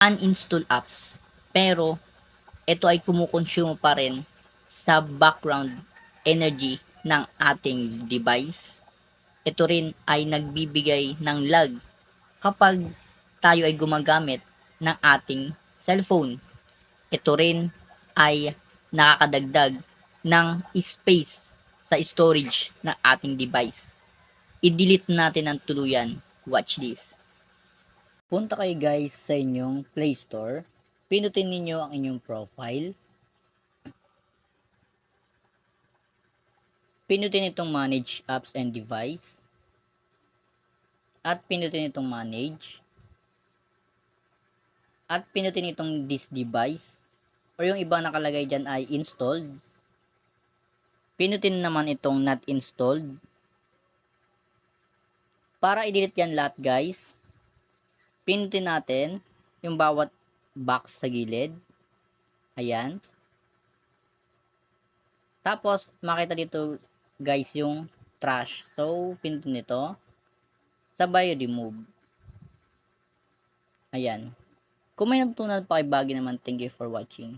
uninstall apps. Pero ito ay kumukonsume pa rin sa background energy ng ating device. Ito rin ay nagbibigay ng lag kapag tayo ay gumagamit ng ating cellphone. Ito rin ay nakakadagdag ng space sa storage ng ating device. I-delete natin ang tuluyan. Watch this. Punta kayo guys sa inyong Play Store. Pinutin ninyo ang inyong profile. Pinutin itong manage apps and device. At pinutin itong manage. At pinutin itong this device. O yung iba nakalagay dyan ay installed. Pinutin naman itong not installed. Para i-delete yan lahat guys, pinutin natin yung bawat box sa gilid. Ayan. Tapos makita dito guys yung trash. So pinutin ito. Sabay remove. Ayan. Kung may natutunan pa kay Baggy naman, thank you for watching.